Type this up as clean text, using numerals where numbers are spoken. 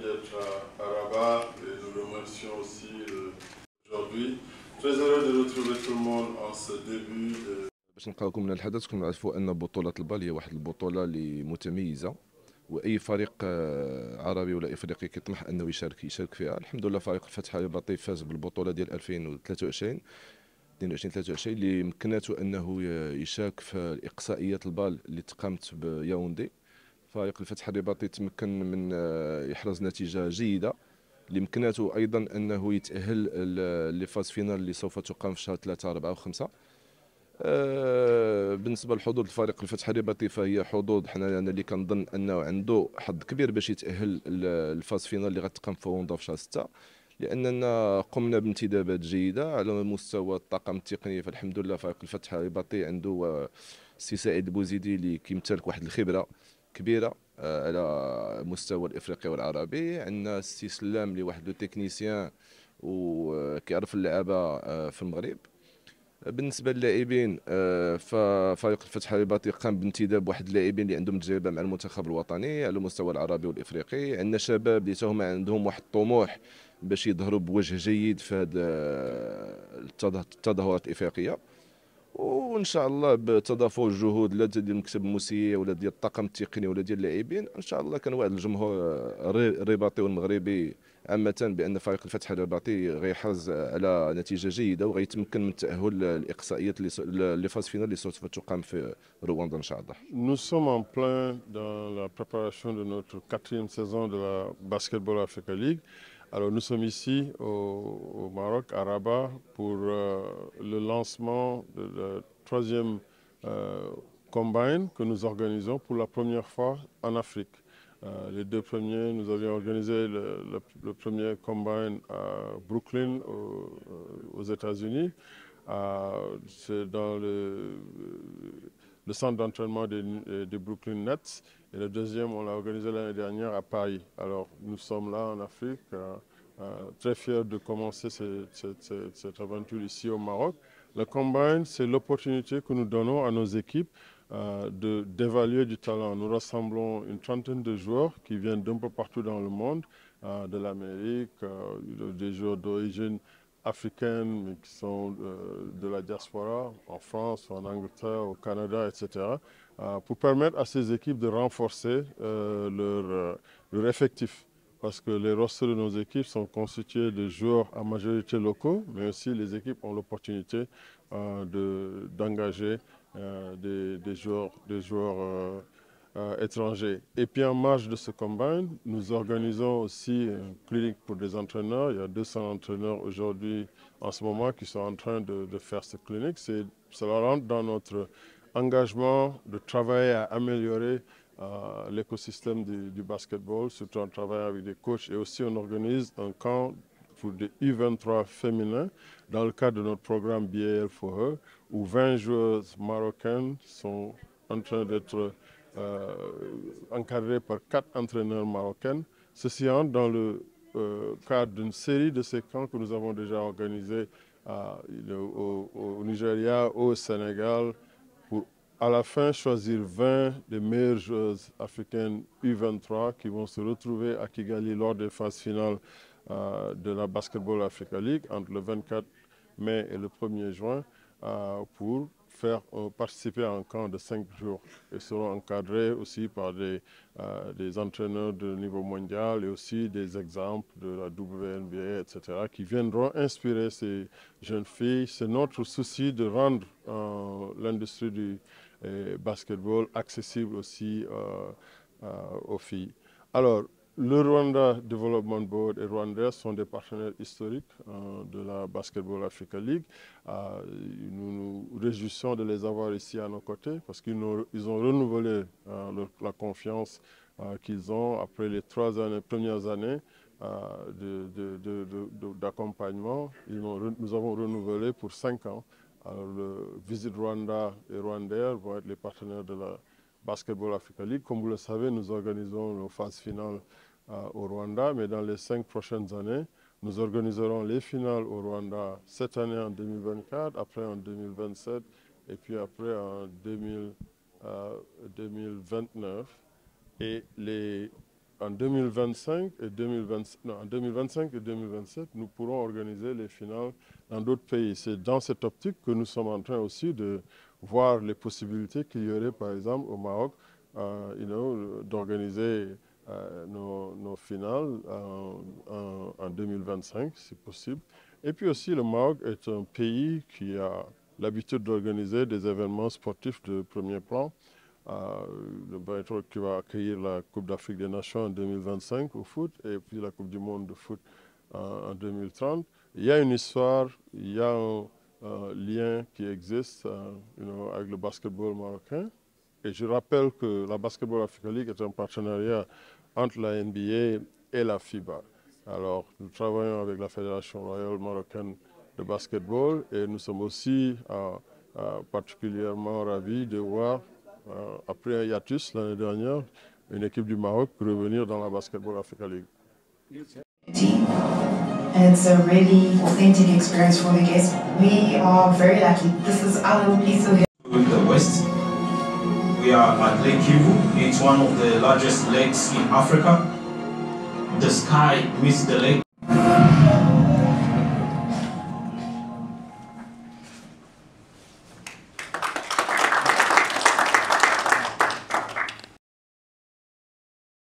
d'être à Rabat et nous remercions aussi aujourd'hui. Très heureux de retrouver tout le monde en ce début de... باش نلقاوكم من الحدث كنا نعرفوا ان بطوله البال هي واحد البطوله اللي متميزه، واي فريق عربي ولا افريقي كيطمح انه يشارك فيها. الحمد لله فريق الفتح الرباطي فاز بالبطوله ديال 2023 23 اللي مكناته انه يشارك في الاقصائيات البال اللي تقامت بياوندي. فريق الفتح الرباطي تمكن من يحرز نتيجه جيده اللي مكناته ايضا انه يتاهل لفاز فينال اللي سوف تقام في شهر 3 4 و5. بالنسبه لحظوظ الفريق الفتح الرباطي فهي حظوظ حنا انا اللي كنظن انه عنده حظ كبير باش يتاهل الفاز فينال اللي غتقام في هوندا في شهر 6، لاننا قمنا بانتدابات جيده على مستوى الطاقم التقني. فالحمد لله فريق الفتح الرباطي عنده السي سعيد البوزيدي اللي كيمتلك واحد الخبره كبيره على مستوى الافريقي والعربي. عندنا السي سلام اللي واحد لو تكنيسيان وكيعرف اللعابه في المغرب. بالنسبه للاعبين ففريق الفتح الرباطي قام بانتداب واحد اللاعبين اللي عندهم تجربه مع المنتخب الوطني على المستوى العربي والافريقي. عندنا شباب اللي هما عندهم واحد الطموح باش يظهروا بوجه جيد في هذه التظاهرات الافريقيه، وان شاء الله بتضافر الجهود لا ديال المكتب الموسيقي ولا ديال الطاقم التقني ولا ديال اللاعبين ان شاء الله كنوعد الجمهور الرباطي والمغربي عامه بان فريق الفتح الرباطي غيحرز على نتيجه جيده وغيتمكن من التاهل الاقصائيات اللي فاز فينال اللي سوف تقام في رواندا ان شاء الله. Nous sommes en plein dans la préparation de notre 4e saison de la Basketball Africa League. Alors nous sommes ici au Maroc, à Rabat, pour le lancement de la 3e combine que nous organisons pour la première fois en Afrique. Les 2 premiers, nous avions organisé le premier combine à Brooklyn, aux États-Unis. C'est dans le centre d'entraînement des Brooklyn Nets. Et le deuxième, on l'a organisé l'année dernière à Paris. Alors, nous sommes là en Afrique, très fiers de commencer cette aventure ici au Maroc. Le Combine, c'est l'opportunité que nous donnons à nos équipes d'évaluer du talent. Nous rassemblons une trentaine de joueurs qui viennent d'un peu partout dans le monde, de l'Amérique, des joueurs d'origine africaines, mais qui sont de la diaspora, en France, en Angleterre, au Canada, etc., pour permettre à ces équipes de renforcer leur effectif. Parce que les rosters de nos équipes sont constitués de joueurs à majorité locaux, mais aussi les équipes ont l'opportunité d'engager des joueurs étrangers. Et puis en marge de ce combine, nous organisons aussi une clinique pour des entraîneurs. Il y a 200 entraîneurs aujourd'hui, en ce moment, qui sont en train de faire cette clinique. Cela rentre dans notre engagement de travailler à améliorer l'écosystème du basketball, surtout en travaillant avec des coachs. Et aussi, on organise un camp pour des U23 féminins dans le cadre de notre programme BAL for Her, où 20 joueuses marocaines sont en train d'être encadré par 4 entraîneurs marocains. Ceci entre dans le cadre d'une série de ces camps que nous avons déjà organisés au Nigeria, au Sénégal, pour à la fin choisir 20 des meilleures joueuses africaines U23 qui vont se retrouver à Kigali lors des phases finales de la Basketball Africa League entre le 24 mai et le 1er juin pour participer à un camp de 5 jours et seront encadrés aussi par des entraîneurs de niveau mondial et aussi des exemples de la WNBA, etc., qui viendront inspirer ces jeunes filles. C'est notre souci de rendre l'industrie du basketball accessible aussi aux filles. Alors, le Rwanda Development Board et Rwanda sont des partenaires historiques de la Basketball Africa League. Nous nous réjouissons de les avoir ici à nos côtés parce qu'ils ont renouvelé la confiance qu'ils ont après les 3 premières années d'accompagnement. Nous avons renouvelé pour 5 ans. Alors, le Visit Rwanda et Rwanda vont être les partenaires de la Basketball Africa League. Comme vous le savez, nous organisons nos phases finales au Rwanda, mais dans les 5 prochaines années, nous organiserons les finales au Rwanda cette année en 2024, après en 2027 et puis après en 2029. Et les en 2025 et 2027, nous pourrons organiser les finales dans d'autres pays. C'est dans cette optique que nous sommes en train aussi de voir les possibilités qu'il y aurait, par exemple, au Maroc, d'organiser nos finales en 2025, si possible. Et puis aussi, le Maroc est un pays qui a l'habitude d'organiser des événements sportifs de premier plan. Le Maroc qui va accueillir la Coupe d'Afrique des Nations en 2025 au foot et puis la Coupe du Monde de foot en 2030. Il y a une histoire, il y a un lien qui existe avec le basketball marocain. Et je rappelle que la Basketball Africa League est un partenariat entre la NBA et la FIBA. Alors, nous travaillons avec la Fédération royale marocaine de basketball et nous sommes aussi particulièrement ravis de voir, après un hiatus l'année dernière, une équipe du Maroc revenir dans la Basketball Africa League. And it's a really authentic experience for the guests. We are very lucky. This is our little piece of in the west. We are at Lake Kivu. It's one of the largest lakes in Africa. The sky meets the lake.